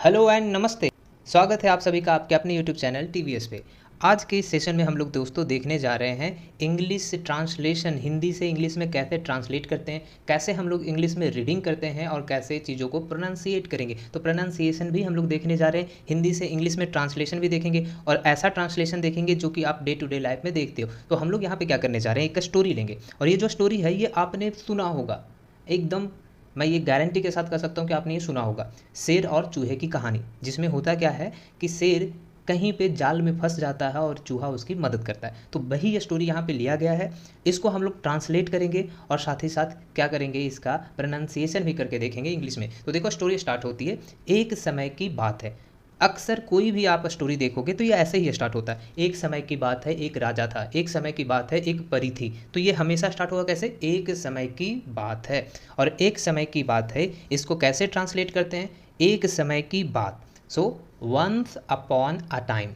Hello and नमस्ते। स्वागत है आप सभी का आपके अपने यूट्यूब चैनल टीवीएस पे। आज के इस सेशन में हम लोग दोस्तों देखने जा रहे हैं इंग्लिश ट्रांसलेशन, हिंदी से इंग्लिश में कैसे ट्रांसलेट करते हैं, कैसे हम लोग इंग्लिश में रीडिंग करते हैं और कैसे चीज़ों को प्रोनाउंसिएट करेंगे। तो प्रोनाउंसिएशन भी हम लोग देखने जा रहे हैं, हिंदी से इंग्लिश में ट्रांसलेशन भी देखेंगे और ऐसा ट्रांसलेशन देखेंगे जो कि आप डे टू डे लाइफ में देखते हो। तो हम लोग यहाँ पे क्या करने जा रहे हैं, एक स्टोरी लेंगे और ये जो स्टोरी है ये आपने सुना होगा एकदम, मैं ये गारंटी के साथ कह सकता हूँ कि आपने ये सुना होगा, शेर और चूहे की कहानी। जिसमें होता क्या है कि शेर कहीं पे जाल में फंस जाता है और चूहा उसकी मदद करता है। तो वही ये स्टोरी यहाँ पे लिया गया है। इसको हम लोग ट्रांसलेट करेंगे और साथ ही साथ क्या करेंगे, इसका प्रोनाउंसिएशन भी करके देखेंगे इंग्लिश में। तो देखो स्टोरी स्टार्ट होती है, एक समय की बात है। अक्सर कोई भी आप स्टोरी देखोगे तो ये ऐसे ही स्टार्ट होता है, एक समय की बात है, एक राजा था, एक समय की बात है, एक परी थी। तो ये हमेशा स्टार्ट होगा कैसे, एक समय की बात है। और एक समय की बात है, इसको कैसे ट्रांसलेट करते हैं, एक समय की बात। So once upon a time,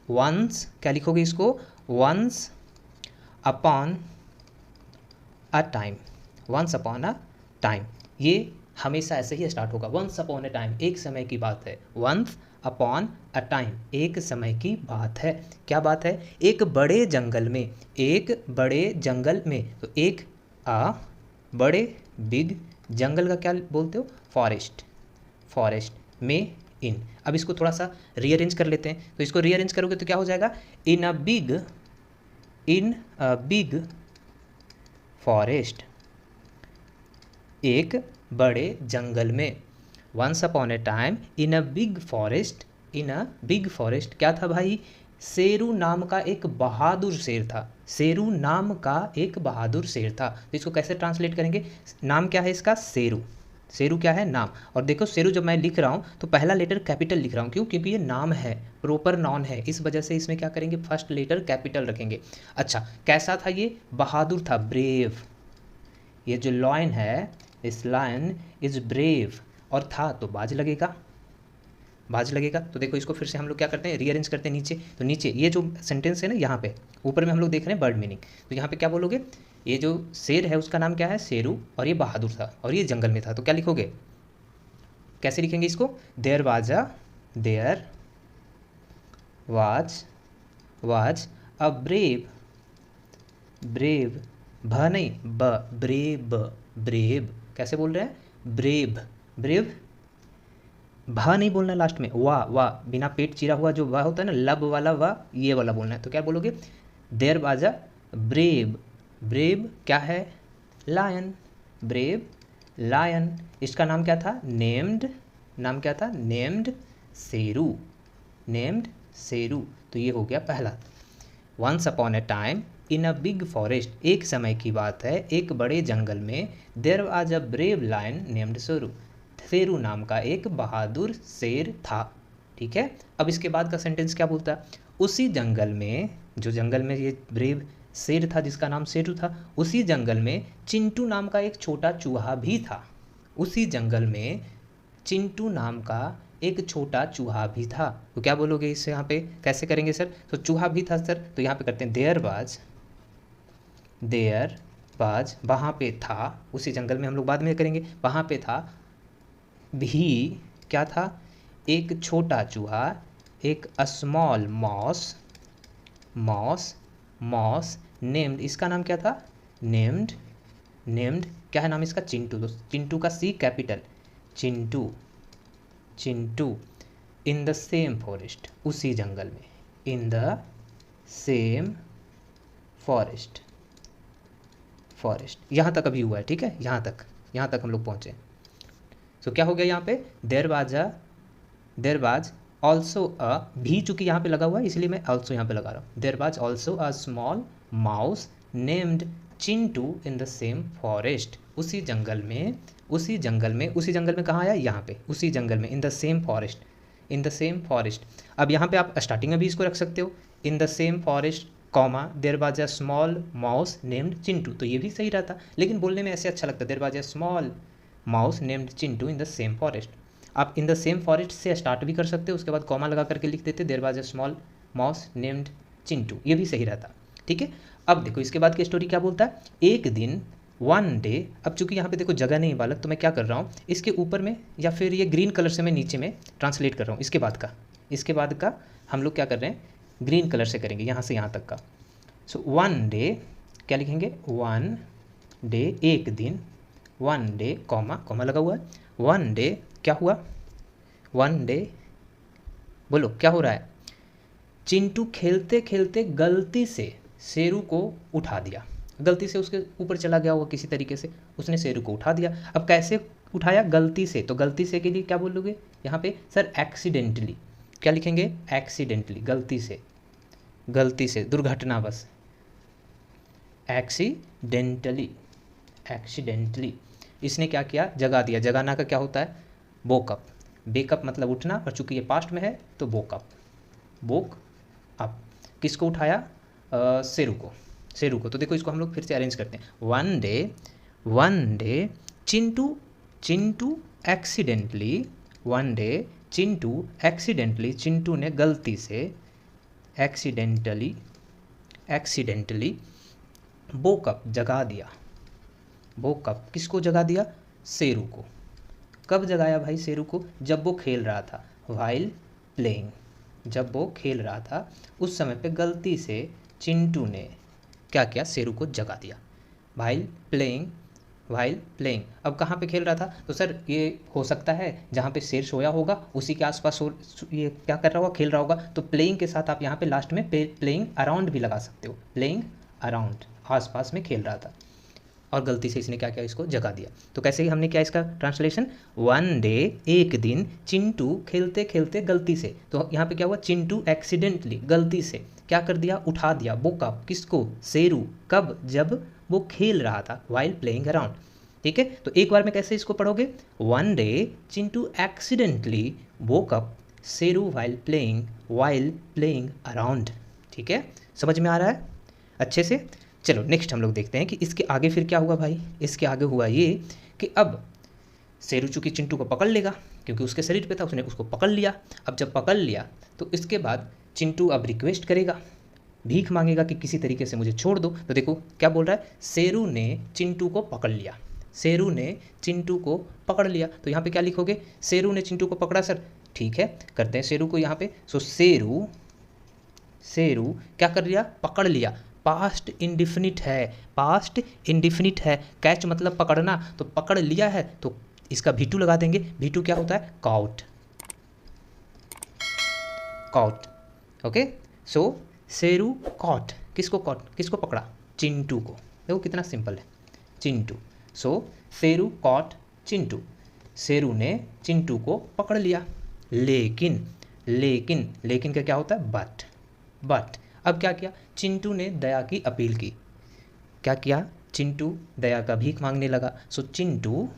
once क्या लिखोगे इसको, once upon a time, once upon a time. ये हमेशा ऐसे ही स्टार्ट होगा, वंस अपॉन अ टाइम, एक समय की बात है। वंस अपॉन अ टाइम, एक समय की बात है। क्या बात है, एक बड़े जंगल में, एक बड़े जंगल में। तो एक बड़े बिग जंगल का क्या बोलते हो, फॉरेस्ट, फॉरेस्ट में इन। अब इसको थोड़ा सा रीअरेंज कर लेते हैं। तो इसको रीअरेंज करोगे तो क्या हो जाएगा, इन अ बिग फॉरेस्ट, एक बड़े जंगल में। Once upon a time in a big forest, in a big forest क्या था भाई, शेरू नाम का एक बहादुर शेर था। शेरू नाम का एक बहादुर शेर था। तो इसको कैसे ट्रांसलेट करेंगे, नाम क्या है इसका, शेरू। शेरू क्या है, नाम। और देखो शेरू जब मैं लिख रहा हूँ तो पहला लेटर कैपिटल लिख रहा हूँ, क्यों, क्योंकि ये नाम है, प्रॉपर नाउन है, इस वजह से इसमें क्या करेंगे, फर्स्ट लेटर कैपिटल रखेंगे। अच्छा, कैसा था ये, बहादुर था, ब्रेव। ये जो लॉयन है, इस लायन इज ब्रेव, और था तो बाज लगेगा, बाज लगेगा। तो देखो इसको फिर से हम लोग क्या करते हैं, रीअरेंज करते हैं नीचे। तो नीचे ये जो सेंटेंस है ना, यहाँ पे ऊपर में हम लोग देख रहे हैं बर्ड मीनिंग। तो यहाँ पे क्या बोलोगे, ये जो शेर है उसका नाम क्या है, शेरू, और ये बहादुर था और ये जंगल में था। तो क्या लिखोगे, कैसे लिखेंगे इसको, there was a brave, brave, भ नहीं ब, ब्रेव, ब्रेव कैसे बोल रहे हैं, ब्रेव, ब्रेव, भा नहीं बोलना लास्ट में, वाह वाह, बिना पेट चिरा हुआ जो वाह होता है ना, लब वाला वाह, ये वाला बोलना है। तो क्या बोलोगे, there was a brave, brave क्या है, लायन, ब्रेव लायन। इसका नाम क्या था, नेम्ड, नाम क्या था, नेम्ड शेरू, नेम्ड शेरू। तो ये हो गया पहला। Once upon a time in a big forest, एक समय की बात है, एक बड़े जंगल में, there was a brave lion named Sheru, Sheru नाम का एक बहादुर शेर था। ठीक है, अब इसके बाद का सेंटेंस क्या बोलता है, उसी जंगल में, जो जंगल में ये ब्रेव शेर था जिसका नाम शेरू था, उसी जंगल में चिंटू नाम का एक छोटा चूहा भी था। उसी जंगल में चिंटू नाम का एक छोटा चूहा भी था। तो क्या बोलोगे इससे, यहाँ पे कैसे करेंगे सर, तो चूहा भी था सर, तो यहाँ पे करते हैं देयर बाज, वहाँ पे था, उसी जंगल में हम लोग बाद में करेंगे, वहाँ पे था भी, क्या था, एक छोटा चूहा, एक स्मॉल मॉस, मॉस नेम्ड, इसका नाम क्या था, नेम्ड, नेम्ड क्या है नाम इसका, चिंटू। तो चिंटू का C capital, Chintu, Chintu in the same forest, उसी जंगल में, in the same forest, forest यहाँ तक अभी हुआ है। ठीक है, यहाँ तक हम लोग पहुँचे। तो क्या हो गया यहाँ पे, देयर वाज ऑल्सो अ, भी चूंकि यहाँ पे लगा हुआ है इसलिए मैं ऑल्सो यहाँ पे लगा रहा हूँ, there was also a small mouse named Chintu in the same forest, उसी जंगल में, उसी जंगल में, उसी जंगल में कहाँ आया, यहाँ पे, उसी जंगल में, in the same forest, in the same forest. अब यहाँ पे आप स्टार्टिंग में भी इसको रख सकते हो, in the same forest comma there was a small mouse named Chintu, तो ये भी सही रहता, लेकिन बोलने में ऐसे अच्छा लगता है, there was a small mouse named Chintu in the same forest. आप इन द सेम फॉरेस्ट से स्टार्ट भी कर सकते हो, उसके बाद कॉमा लगा करके लिख देते there was a small mouse named Chintu, ये भी सही रहता। ठीक है, अब देखो इसके बाद की स्टोरी क्या बोलता है, एक दिन वन डे, अब चूंकि यहाँ पे देखो जगह नहीं है बालक, तो मैं क्या कर रहा हूँ, इसके ऊपर में या फिर ये ग्रीन कलर से मैं नीचे में ट्रांसलेट कर रहा हूँ। इसके बाद का हम लोग क्या कर रहे हैं, ग्रीन कलर से करेंगे यहाँ से यहाँ तक का। सो वन डे क्या लिखेंगे, वन डे एक दिन, वन डे कॉमा कॉमा लगा हुआ है, वन डे क्या हुआ, वन डे बोलो क्या हो रहा है, चिंटू खेलते खेलते गलती से शेरू को उठा दिया, गलती से उसके ऊपर चला गया होगा किसी तरीके से, उसने शेरू को उठा दिया। अब कैसे उठाया, गलती से, तो गलती से के लिए क्या बोलोगे यहाँ पे सर, एक्सीडेंटली, क्या लिखेंगे, एक्सीडेंटली, गलती से दुर्घटना बस, एक्सीडेंटली इसने क्या किया, जगा दिया। जगाना का क्या होता है, वोकअप, बेकअप मतलब उठना, और चूंकि ये पास्ट में है तो वोक अप। किसको उठाया, शेरू को। तो देखो इसको हम लोग फिर से अरेंज करते हैं। One day Chintu accidentally, one day Chintu accidentally, Chintu ने गलती से एक्सीडेंटली वोकअप जगा दिया, वोकअप किसको जगा दिया, शेरू को। कब जगाया भाई शेरू को, जब वो खेल रहा था, वाइल प्लेइंग, जब वो खेल रहा था उस समय पे गलती से चिंटू ने क्या किया, शेरू को जगा दिया। वाइल प्लेइंग, अब कहाँ पे खेल रहा था, तो सर ये हो सकता है जहाँ पे शेर सोया होगा उसी के आसपास ये क्या कर रहा होगा, खेल रहा होगा। तो प्लेइंग के साथ आप यहाँ पे लास्ट में प्लेइंग अराउंड भी लगा सकते हो, प्लेइंग अराउंड, आसपास में खेल रहा था और गलती से इसने क्या किया, इसको जगा दिया। तो कैसे हमने किया इसका ट्रांसलेशन, वन डे एक दिन चिंटू खेलते खेलते गलती से, तो यहाँ पे क्या हुआ, चिंटू एक्सीडेंटली गलती से क्या कर दिया, उठा दिया, वोकअप किसको, शेरू, कब, जब वो खेल रहा था, वाइल प्लेइंग अराउंड। ठीक है, तो एक बार में कैसे इसको पढ़ोगे, one day Chintu accidentally woke up Sheru while playing around. ठीक है, समझ में आ रहा है अच्छे से। चलो नेक्स्ट हम लोग देखते हैं कि इसके आगे फिर क्या हुआ भाई। इसके आगे हुआ ये कि अब शेरू चूंकि चिंटू को पकड़ लेगा, क्योंकि उसके शरीर पे था, उसने उसको पकड़ लिया। अब जब पकड़ लिया तो इसके बाद चिंटू अब रिक्वेस्ट करेगा, भीख मांगेगा कि किसी तरीके से मुझे छोड़ दो। तो देखो क्या बोल रहा है, शेरू ने चिंटू को पकड़ लिया, शेरू ने चिंटू को पकड़ लिया। तो यहाँ पे क्या लिखोगे, शेरू ने चिंटू को पकड़ा सर, ठीक है करते हैं शेरू को यहाँ पे। सो शेरू क्या कर लिया, पकड़ लिया, पास्ट इंडिफिनिट है, कैच मतलब पकड़ना, तो पकड़ लिया है तो इसका V2 लगा देंगे। V2 क्या होता है, कॉट। ओके, सो शेरू कॉट, किसको पकड़ा, चिंटू को। देखो कितना सिंपल है, चिंटू। सो शेरू कॉट चिंटू, शेरू ने चिंटू को पकड़ लिया। लेकिन का क्या होता है, बट अब क्या किया, चिंटू ने दया की अपील की। क्या किया, चिंटू दया का भीख मांगने लगा। सो चिंटू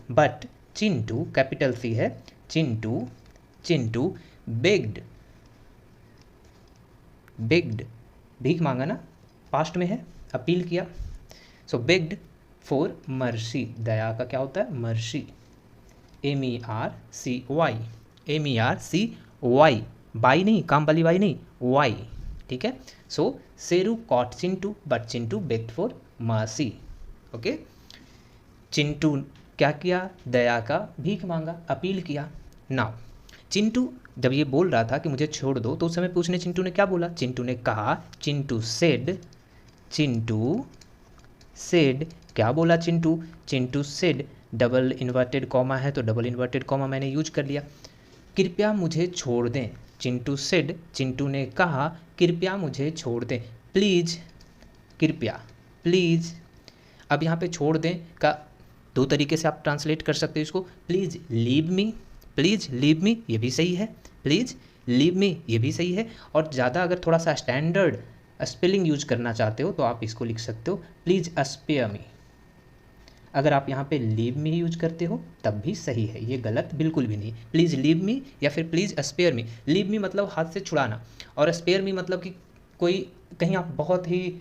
कैपिटल C है, चिंटू बेग्ड, भीख मांगा ना, पास्ट में है, अपील किया। सो बेग्ड फॉर मर्सी, दया का क्या होता है, मर्सी, MERCY, बाई नहीं, काम वाली बाई नहीं, वाई। ठीक है, so Sheru caught Chintu but Chintu begged for mercy. Okay, Chintu क्या किया, दया का भीख मांगा, अपील किया। नाउ चिंटू जब ये बोल रहा था कि मुझे छोड़ दो, तो उस समय पूछने चिंटू ने क्या बोला, चिंटू ने कहा, चिंटू सेड क्या बोला Chintu said, double inverted comma है तो डबल इन्वर्टेड कॉमा मैंने यूज कर लिया, कृपया मुझे छोड़ दें। चिंटू सेड, चिंटू ने कहा, कृपया मुझे छोड़ दें, प्लीज़, कृपया, प्लीज़। अब यहाँ पे छोड़ दें का दो तरीके से आप ट्रांसलेट कर सकते हो इसको, प्लीज़ लीव मी, ये भी सही है, प्लीज़ लीव मी ये भी सही है। और ज़्यादा अगर थोड़ा सा स्टैंडर्ड स्पेलिंग यूज करना चाहते हो तो आप इसको लिख सकते हो, प्लीज़ स्पेयर मी। अगर आप यहाँ पे लीव मी यूज करते हो तब भी सही है, ये गलत बिल्कुल भी नहीं। प्लीज़ लीव मी या फिर please spare me. Leave me मतलब हाथ से छुड़ाना, और स्पेयर मी मतलब कि कोई कहीं आप बहुत ही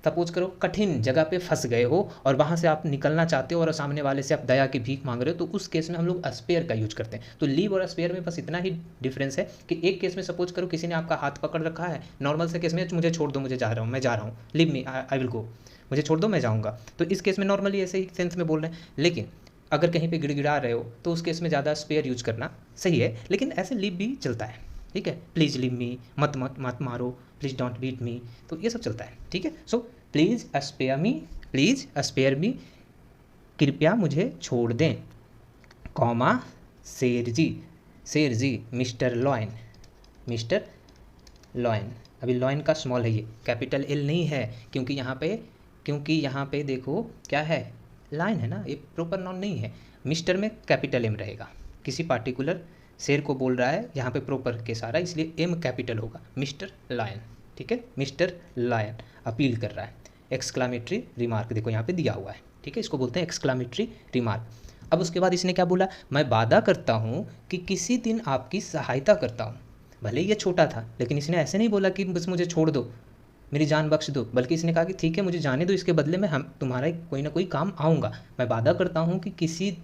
सपोज करो कठिन जगह पे फंस गए हो और वहाँ से आप निकलना चाहते हो और सामने वाले से आप दया की भीख मांग रहे हो, तो उस केस में हम लोग स्पेयर का यूज करते हैं। तो लीव और स्पेयर में बस इतना ही डिफरेंस है कि एक केस में सपोज करो किसी ने आपका हाथ पकड़ रखा है, नॉर्मल से केस में मुझे छोड़ दो, मैं जा रहा हूँ, leave me, I will go. मुझे छोड़ दो मैं जाऊँगा। तो इस केस में नॉर्मली ऐसे ही सेंस में बोल रहे हैं, लेकिन अगर कहीं पे गिड़गिड़ा रहे हो तो उस केस में ज़्यादा स्पेयर यूज करना सही है, लेकिन ऐसे लीव भी चलता है, ठीक है। प्लीज़ लीव मी, मत मत मत मारो, प्लीज़ डोंट बीट मी, तो ये सब चलता है, ठीक है। So please spare me, please spare me, कृपया मुझे छोड़ दें, कॉमा शेर जी मिस्टर लॉयन, मिस्टर लॉयन। अभी लॉयन का स्मॉल है, ये कैपिटल एल नहीं है, क्योंकि यहाँ पे देखो क्या है, लाइन है ना, ये प्रॉपर नाउन नहीं है। मिस्टर में कैपिटल एम रहेगा, किसी पार्टिकुलर शेर को बोल रहा है, यहाँ पे प्रॉपर केस आ रहा है, इसलिए एम कैपिटल होगा, मिस्टर लायन, ठीक है। मिस्टर लायन अपील कर रहा है, एक्सक्लामेटरी रिमार्क देखो यहाँ पे दिया हुआ है, ठीक है, इसको बोलते हैं एक्सक्लामेटरी रिमार्क। अब उसके बाद इसने क्या बोला, मैं वादा करता हूँ कि किसी दिन आपकी सहायता करता हूँ। भले ही ये छोटा था, लेकिन इसने ऐसे नहीं बोला कि बस मुझे छोड़ दो, मेरी जान बख्श दो, बल्कि इसने कहा कि ठीक है मुझे जाने दो, इसके बदले में हम तुम्हारा कोई ना कोई काम आऊँगा, मैं वादा करता हूँ कि किसी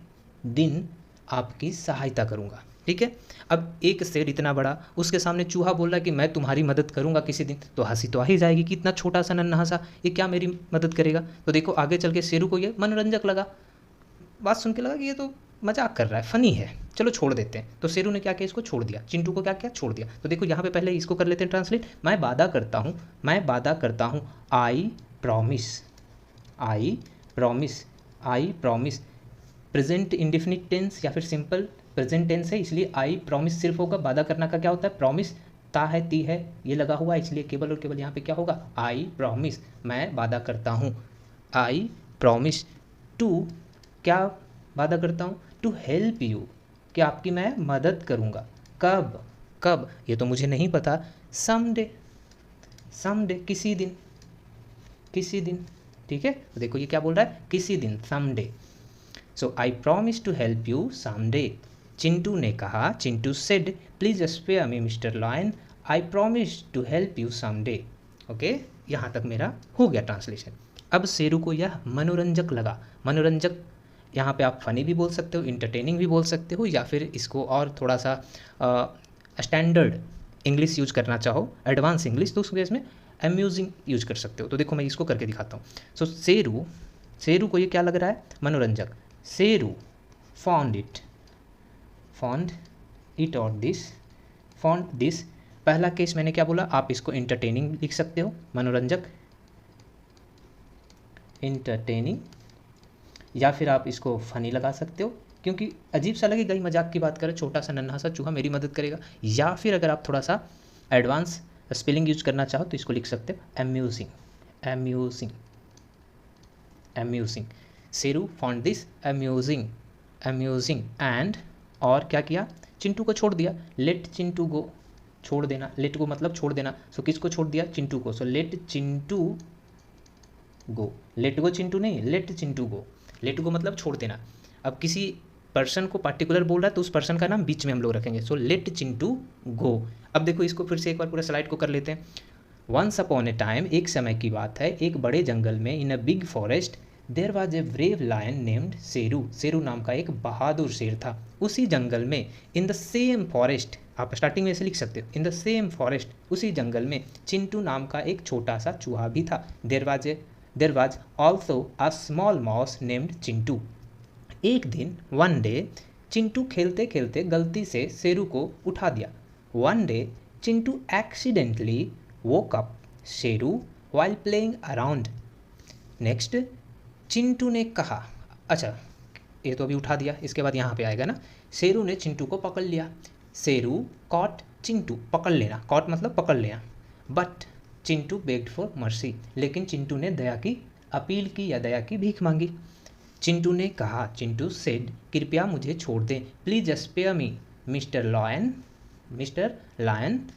दिन आपकी सहायता करूँगा, ठीक है। अब एक शेर इतना बड़ा, उसके सामने चूहा बोल रहा है कि मैं तुम्हारी मदद करूँगा किसी दिन, तो हंसी तो आ ही जाएगी कि इतना छोटा सा नन्हा सा ये क्या मेरी मदद करेगा। तो देखो आगे चल के शेरू को ये मनोरंजक लगा, बात सुन के लगा कि ये तो मजाक कर रहा है, फ़नी है, चलो छोड़ देते हैं। तो शेरू ने क्या किया, इसको छोड़ दिया, चिंटू को क्या किया, छोड़ दिया। तो देखो यहाँ पे पहले इसको कर लेते हैं ट्रांसलेट, मैं वादा करता हूँ, I promise, present indefinite tense या फिर सिंपल प्रेजेंट टेंस है, इसलिए आई प्रॉमिस सिर्फ होगा। वादा करना का क्या होता है, प्रॉमिस, ता है ती है ये लगा हुआ है, इसलिए केवल और केवल यहाँ पे क्या होगा, आई प्रॉमिस, मैं वादा करता हूँ, आई प्रॉमिस टू, क्या वादा करता हूँ, टू हेल्प यू, कि आपकी मैं मदद करूँगा, कब ये तो मुझे नहीं पता, समडे किसी दिन, ठीक है। तो देखो ये क्या बोल रहा है, किसी दिन, someday. So I promise to help you someday. Chintu ने कहा, Chintu said, please spare me mister lion, I promise to help you someday. Okay, यहाँ तक मेरा हो गया ट्रांसलेशन। अब शेरू को यह मनोरंजक लगा, मनोरंजक यहाँ पे आप फ़नी भी बोल सकते हो, इंटरटेनिंग भी बोल सकते हो, या फिर इसको और थोड़ा सा स्टैंडर्ड इंग्लिश यूज करना चाहो, एडवांस इंग्लिश, तो उस केस में अम्यूजिंग यूज कर सकते हो। तो देखो मैं इसको करके दिखाता हूँ। सो शेरू को ये क्या लग रहा है, मनोरंजक। शेरू फाउंड इट और दिस, पहला केस मैंने क्या बोला, आप इसको इंटरटेनिंग लिख सकते हो, मनोरंजक, इंटरटेनिंग, या फिर आप इसको फ़नी लगा सकते हो, क्योंकि अजीब सा लगेगा ही, मजाक की बात करें, छोटा सा नन्हा सा चूहा मेरी मदद करेगा। या फिर अगर आप थोड़ा सा एडवांस स्पेलिंग यूज करना चाहो तो इसको लिख सकते हो amusing. Sheru found this amusing and, और क्या किया, चिंटू को छोड़ दिया, लेट चिंटू गो, छोड़ देना, लेट गो मतलब छोड़ देना। सो किसको छोड़ दिया, चिंटू को। सो लेट चिंटू गो, लेट गो चिंटू नहीं, लेट चिंटू गो, लेट गो मतलब छोड़ देना। अब किसी पर्सन को पार्टिकुलर बोल रहा है तो उस पर्सन का नाम बीच में हम लोग रखेंगे। सो लेट चिंटू गो। अब देखो इसको फिर से एक बार पूरा स्लाइड को कर लेते हैं। वंस अपॉन ए टाइम, एक समय की बात है, एक बड़े जंगल में, in a big forest there was a brave lion named Sheru, Sheru नाम का एक बहादुर शेर था। उसी जंगल में, इन द सेम फॉरेस्ट, आप स्टार्टिंग में ऐसे लिख सकते हो, इन द सेम फॉरेस्ट, उसी जंगल में चिंटू नाम का एक छोटा सा चूहा भी था। There was also a small mouse named Chintu. एक दिन, वन डे, चिंटू खेलते खेलते गलती से शेरू को उठा दिया। One day Chintu accidentally woke up Sheru while playing around. Next, Chintu ने कहा, अच्छा ये तो अभी उठा दिया, इसके बाद यहाँ पे आएगा ना, शेरू ने चिंटू को पकड़ लिया। शेरू कॉट चिंटू, पकड़ लेना, कॉट मतलब पकड़ लेना। But Chintu begged for mercy, लेकिन चिंटू ने दया की अपील की या दया की भीख मांगी। चिंटू ने कहा, चिंटू सेड, कृपया मुझे छोड़ दें, please spare me mister lion,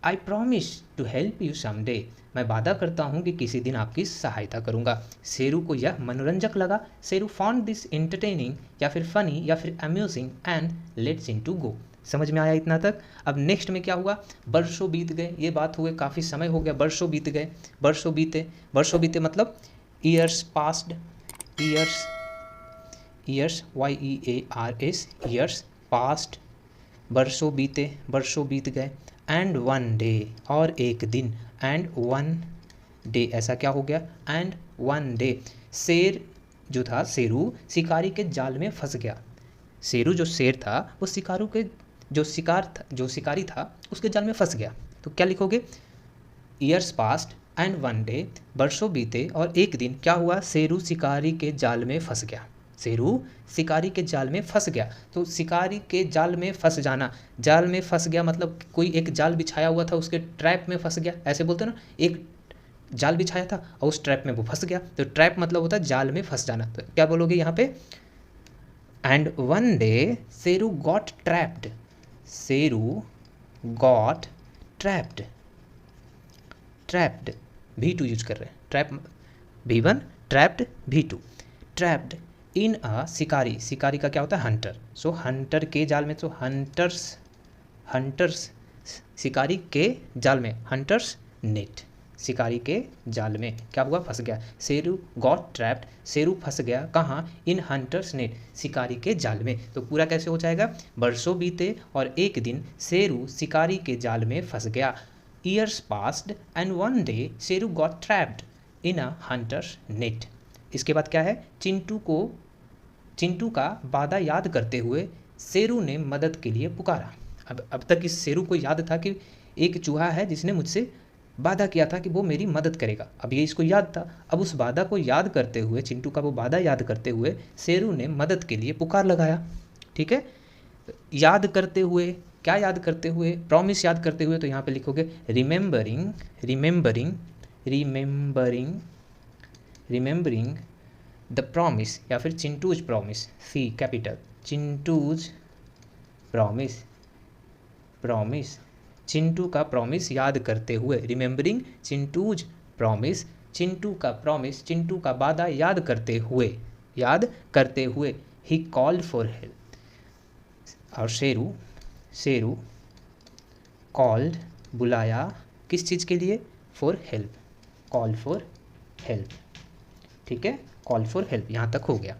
I promise to help you someday, मैं वादा करता हूँ कि किसी दिन आपकी सहायता करूँगा। शेरू को यह मनोरंजक लगा। शेरू फाउंड दिस इंटरटेनिंग या फिर फनी या फिर अम्यूजिंग एंड लेट चिंटू गो। समझ में आया इतना तक। अब नेक्स्ट में क्या हुआ, वर्षों बीत गए, ये बात हुए काफ़ी समय हो गया, वर्षों बीत गए, वर्षों बीते मतलब years passed, years YEARS, years past, वर्षों बीत गए। एंड वन डे, और एक दिन, एंड वन डे, ऐसा क्या हो गया, एंड वन डे शेर जो था, शेरू शिकारी के जाल में फंस गया। शेरू जो शेर था वो शिकारू के जो शिकारी था उसके जाल में फंस गया। तो क्या लिखोगे, years past and one day, वर्षों बीते और एक दिन क्या हुआ, शेरू शिकारी के जाल में फंस गया। शेरू शिकारी के जाल में फंस गया। तो शिकारी के जाल में फंस जाना, जाल में फंस गया मतलब कोई एक जाल बिछाया हुआ था उसके ट्रैप में फंस गया, ऐसे बोलते हैं ना, एक जाल बिछाया था और उस ट्रैप में वो फंस गया। तो ट्रैप मतलब होता है जाल में फंस जाना। तो क्या बोलोगे यहाँ पे, and one day Sheru got trapped, Sheru got trapped, trapped V2 use कर रहे हैं, trap V1, trapped V2, trapped in a शिकारी, शिकारी का क्या होता है, हंटर। सो हंटर के जाल में, तो हंटर्स शिकारी के जाल में, हंटर्स नेट, शिकारी के जाल में क्या हुआ, फंस गया। शेरू गॉट ट्रैप्ड, शेरू फंस गया कहाँ, इन हंटर्स नेट, शिकारी के जाल में। तो पूरा कैसे हो जाएगा, वर्षों बीते और एक दिन शेरू शिकारी के जाल में फंस गया। Years passed and one day Sheru got trapped in a hunters net. इसके बाद क्या है, चिंटू का वादा याद करते हुए शेरू ने मदद के लिए पुकारा। अब तक इस शेरू को याद था कि एक चूहा है जिसने मुझसे वादा किया था कि वो मेरी मदद करेगा, अब ये इसको याद था। अब उस वादा को याद करते हुए, चिंटू का वो वादा याद करते हुए शेरू ने मदद के लिए पुकार लगाया। ठीक है, याद करते हुए, क्या याद करते हुए, प्रॉमिस याद करते हुए, तो यहाँ पे लिखोगे remembering, remembering, remembering, remembering the promise, या फिर चिंटूज प्रॉमिस, सी कैपिटल, चिंटूज प्रॉमिस, प्रॉमिस, चिंटू का प्रॉमिस याद करते हुए, रिमेंबरिंग चिंटूज प्रॉमिस, चिंटू का प्रॉमिस, चिंटू का वादा याद करते हुए, ही कॉल्ड फॉर हेल्प, और शेरू कॉल्ड बुलाया, किस चीज़ के लिए, for help, call for help. ठीक है, कॉल फॉर हेल्प यहाँ तक हो गया।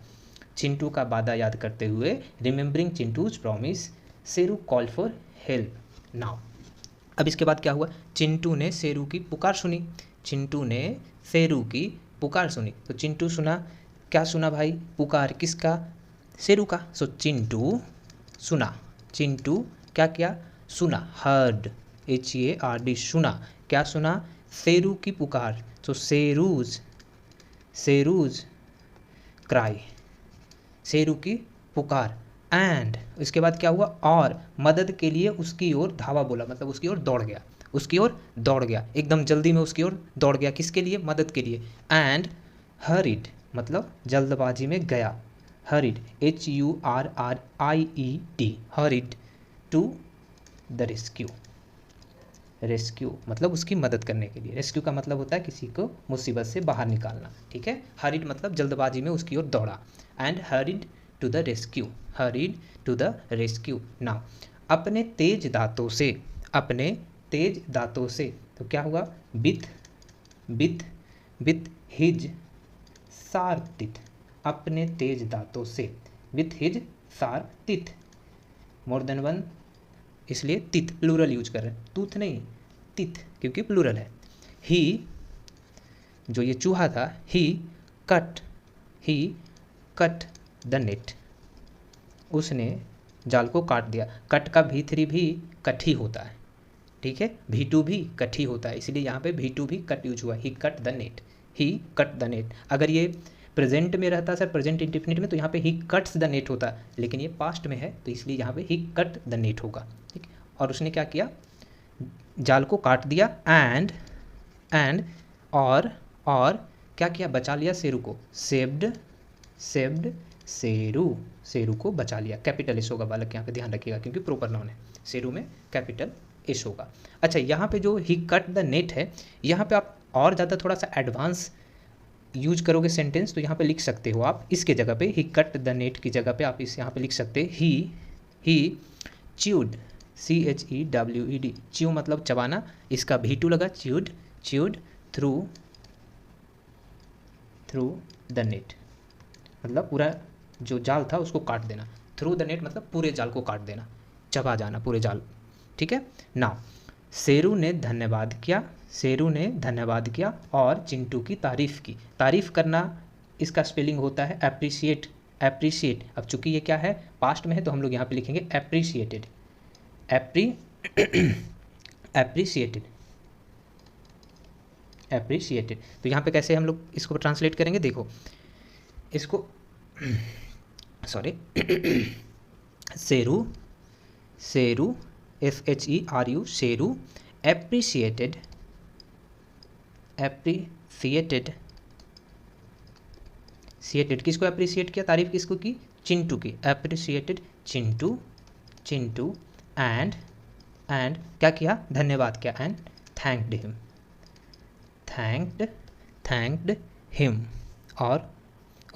चिंटू का वादा याद करते हुए, remembering Chintu's promise, Sheru call for help. Now अब इसके बाद क्या हुआ, चिंटू ने शेरू की पुकार सुनी, चिंटू ने शेरू की पुकार सुनी। तो चिंटू सुना, क्या सुना भाई, पुकार किसका, शेरू का। सो चिंटू सुना, चिंटू क्या किया, सुना, हर्ड, HEARD, सुना, क्या सुना, शेरू की पुकार। तो शेरूज क्राई, शेरू की पुकार। एंड इसके बाद क्या हुआ, और मदद के लिए उसकी ओर धावा बोला, मतलब उसकी ओर दौड़ गया, उसकी ओर दौड़ गया, एकदम जल्दी में उसकी ओर दौड़ गया, किसके लिए, मदद के लिए। एंड हरिड मतलब जल्दबाजी में गया, hurried, HURRIED, hurried to the rescue, rescue मतलब उसकी मदद करने के लिए। रेस्क्यू का मतलब होता है किसी को मुसीबत से बाहर निकालना। ठीक है, हरिड मतलब जल्दबाजी में उसकी ओर दौड़ा, and hurried to the rescue, hurried to the rescue. Now अपने तेज दांतों से, अपने तेज दांतों से, तो क्या हुआ, विथ हिज शार्प टीथ, अपने तेज दांतों से, with his sharp teeth, more than one, इसलिए टीथ प्लूरल यूज कर रहे हैं, टूथ नहीं, टीथ, क्योंकि प्लूरल है। ही, जो ये चूहा था, ही कट द नेट, उसने जाल को काट दिया। कट का V3 भी कट ही होता है। ठीक है, V2 भी कट ही होता है, इसलिए यहाँ पे V2 भी कट यूज हुआ, he cut the net, he cut the net. अगर ये प्रेजेंट में रहता सर, प्रेजेंट इंडेफिनिट में, तो यहाँ पे ही कट्स द नेट होता, लेकिन ये पास्ट में है तो इसलिए यहाँ पे ही कट द नेट होगा। ठीक, और उसने क्या किया, जाल को काट दिया, एंड और क्या किया, बचा लिया शेरू को, सेव्ड शेरू को बचा लिया। कैपिटल एस होगा बालक, यहाँ पे ध्यान रखिएगा क्योंकि प्रोपर नाउन है, शेरू में कैपिटल एस होगा। अच्छा, यहाँ पे जो ही कट द नेट है, यहाँ पे आप और ज़्यादा थोड़ा सा एडवांस यूज करोगे सेंटेंस, तो यहाँ पे लिख सकते हो आप, इसके जगह पे ही कट द नेट की जगह पे आप इस यहाँ पे लिख सकते हैं, ही च्यूड, CHEWED, च्यू मतलब चबाना, इसका V2 लगा, च्यूड थ्रू द नेट, मतलब पूरा जो जाल था उसको काट देना, थ्रू द नेट मतलब पूरे जाल को काट देना, चबा जाना पूरे जाल। ठीक है, नाउ शेरू ने धन्यवाद किया, शेरू ने धन्यवाद किया और चिंटू की तारीफ़ की। तारीफ़ करना इसका स्पेलिंग होता है एप्रिशिएट। एप्रिशिएट, अब चूंकि ये क्या है, पास्ट में है, तो हम लोग यहाँ पे लिखेंगे एप्रिशिएटेड। Appreciated, appreciated. तो यहाँ पे कैसे हम लोग इसको ट्रांसलेट करेंगे, देखो इसको sorry Sheru, Sheru SHERU, Sheru appreciated, appreciated, सिएटेड, किसको एप्रिशिएट किया, तारीफ किसको की, चिंटू की। एप्रिशिएटेड चिंटू, चिंटू एंड क्या किया, धन्यवाद किया, and thanked him, thanked him, और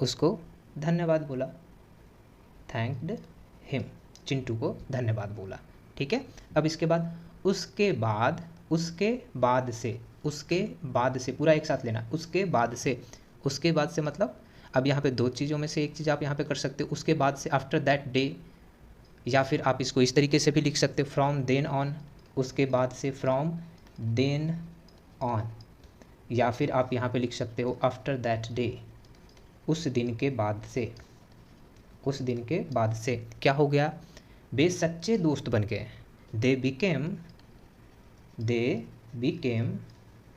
उसको धन्यवाद बोला, थैंक्ड हिम, चिंटू को धन्यवाद बोला। ठीक है, अब इसके बाद उसके बाद से पूरा एक साथ लेना, उसके बाद से मतलब अब यहाँ पे दो चीज़ों में से एक चीज़ आप यहाँ पे कर सकते हो, उसके बाद से, आफ्टर दैट डे, या फिर आप इसको इस तरीके से भी लिख सकते हो, फ्रॉम देन ऑन, उसके बाद से फ्रॉम देन ऑन, या फिर आप यहाँ पे लिख सकते हो आफ्टर दैट डे, उस दिन के बाद से, उस दिन के बाद से क्या हो गया, वे सच्चे दोस्त बन गए। दे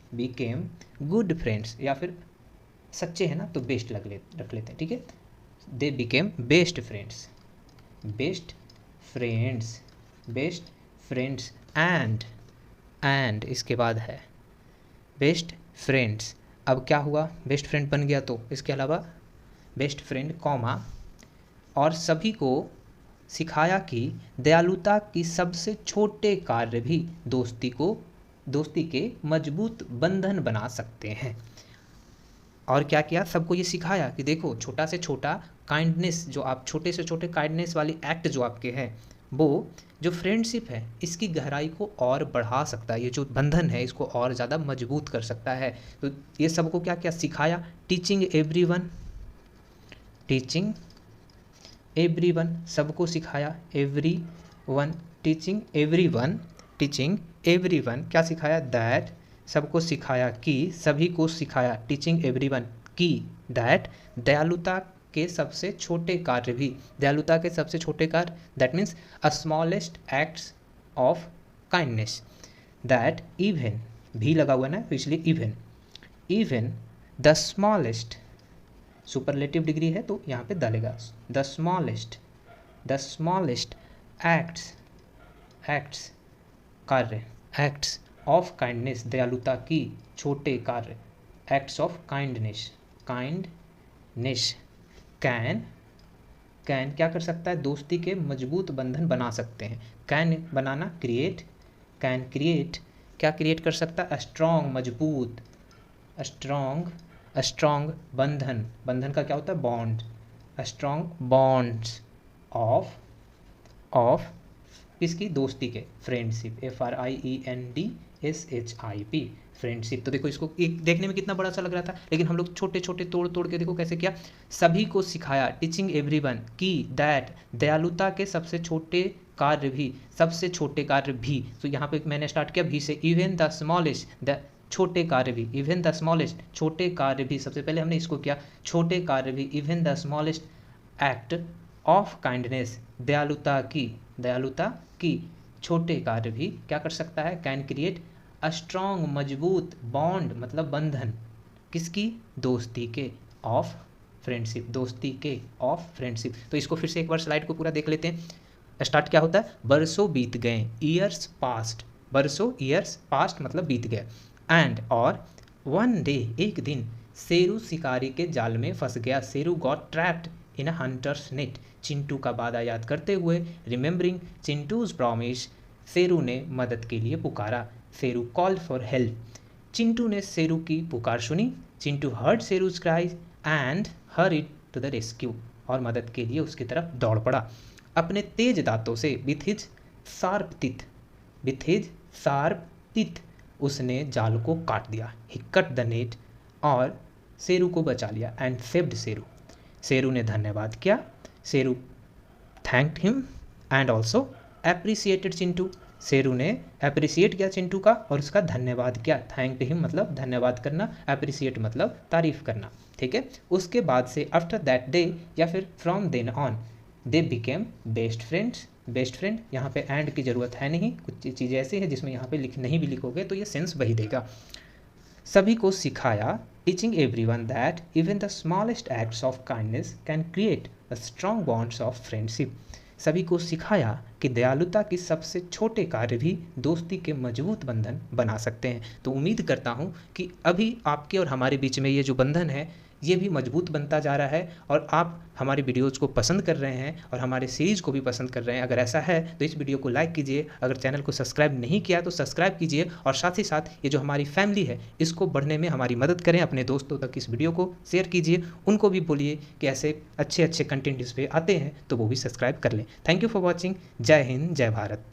बिकेम गुड फ्रेंड्स, या फिर सच्चे है ना तो बेस्ट रख लेते हैं। ठीक है, दे became best friends, best friends and इसके बाद है बेस्ट फ्रेंड्स। अब क्या हुआ, बेस्ट फ्रेंड बन गया, तो इसके अलावा बेस्ट फ्रेंड कॉमा, और सभी को सिखाया कि दयालुता की सबसे छोटे कार्य भी दोस्ती के मजबूत बंधन बना सकते हैं। और क्या किया, सबको ये सिखाया कि देखो छोटा से छोटा काइंडनेस, जो आप छोटे से छोटे काइंडनेस वाली एक्ट जो आपके हैं, वो जो फ्रेंडशिप है इसकी गहराई को और बढ़ा सकता है, ये जो बंधन है इसको और ज़्यादा मजबूत कर सकता है। तो ये सबको क्या क्या सिखाया, टीचिंग एवरीवन, सबको सिखाया, टीचिंग एवरीवन क्या सिखाया, दैट, सबको सिखाया कि, सभी को सिखाया, टीचिंग एवरीवन की, दैट, दयालुता के सबसे छोटे कार्य भी, दयालुता के सबसे छोटे कार्य, that means a smallest acts of kindness, that even, भी लगा हुआ ना तो इसलिए even the smallest, superlative degree है तो यहाँ पे डालेगा, द स्मॉलेस्ट एक्ट्स कार्य, एक्ट्स ऑफ काइंडनेस, दयालुता की छोटे कार्य, एक्ट्स ऑफ काइंडनेस कैन क्या कर सकता है, दोस्ती के मजबूत बंधन बना सकते हैं। कैन बनाना, कैन क्रिएट क्या क्रिएट कर सकता है, स्ट्रॉन्ग मजबूत, स्ट्रॉन्ग बंधन का क्या होता है, बॉन्ड, स्ट्रॉन्ग बॉन्ड्स ऑफ किसकी, दोस्ती के, फ्रेंडशिप, FRIENDSHIP, फ्रेंडशिप। तो देखो इसको एक देखने में कितना बड़ा सा लग रहा था, लेकिन हम लोग छोटे छोटे तोड़ के देखो कैसे किया, सभी को सिखाया, टीचिंग एवरीवन की, दैट, दयालुता के सबसे छोटे कार्य भी, तो यहाँ पे मैंने स्टार्ट किया भी से, इवन द स्मॉलेस्ट, द छोटे कार्य भी, इवन द स्मॉलेस्ट, छोटे कार्य भी, सबसे पहले हमने इसको किया, छोटे कार्य भी, even the smallest act of kindness, दयालुता की छोटे कार्य भी क्या कर सकता है, कैन क्रिएट अ स्ट्रॉन्ग मजबूत बॉन्ड, मतलब बंधन, किसकी, दोस्ती के, ऑफ फ्रेंडशिप, दोस्ती के ऑफ फ्रेंडशिप। तो इसको फिर से एक बार स्लाइड को पूरा देख लेते हैं। स्टार्ट क्या होता है, बरसों बीत गए, ईयर्स पास्ट, बरसों ईयर्स पास्ट मतलब बीत गए, एंड और वन डे एक दिन, शेरू शिकारी के जाल में फंस गया, Sheru got trapped in a hunters net, Chintu का वादा याद करते हुए, रिमेंबरिंग चिंटूज प्रॉमिस, शेरू ने मदद के लिए पुकारा, Sheru called for help, Chintu ने शेरू की पुकार सुनी, Chintu heard Sheru's cries and hurried to the rescue, और मदद के लिए उसकी तरफ दौड़ पड़ा, अपने तेज दांतों से, विथ हिज शार्प टीथ, उसने जाल को काट दिया, ही कट द नेट, और शेरू को बचा लिया, एंड सेव्ड शेरू ने धन्यवाद किया, Sheru thanked him and also appreciated Chintu, Sheru ने अप्रिसिएट किया चिंटू का और उसका धन्यवाद किया। थैंक हिम मतलब धन्यवाद करना, अप्रिसिएट मतलब तारीफ करना। ठीक है, उसके बाद से आफ्टर दैट डे या फिर from then on they became best friends. Best friend, यहाँ पे एंड की ज़रूरत है नहीं, कुछ चीज़ें ऐसी हैं जिसमें यहाँ पे नहीं भी लिखोगे तो ये सेंस वही देगा। सभी को सिखाया, teaching everyone that even the smallest acts of kindness can create a strong bonds of friendship. सभी को सिखाया कि दयालुता की सबसे छोटे कार्य भी दोस्ती के मजबूत बंधन बना सकते हैं। तो उम्मीद करता हूँ कि अभी आपके और हमारे बीच में ये जो बंधन है ये भी मजबूत बनता जा रहा है और आप हमारे वीडियोज़ को पसंद कर रहे हैं और हमारे सीरीज़ को भी पसंद कर रहे हैं। अगर ऐसा है तो इस वीडियो को लाइक कीजिए, अगर चैनल को सब्सक्राइब नहीं किया तो सब्सक्राइब कीजिए और साथ ही साथ ये जो हमारी फैमिली है इसको बढ़ने में हमारी मदद करें। अपने दोस्तों तक इस वीडियो को शेयर कीजिए, उनको भी बोलिए कि ऐसे अच्छे अच्छे कंटेंट इस पर आते हैं तो वो भी सब्सक्राइब कर लें। Thank you for watching. जय हिंद, जय भारत।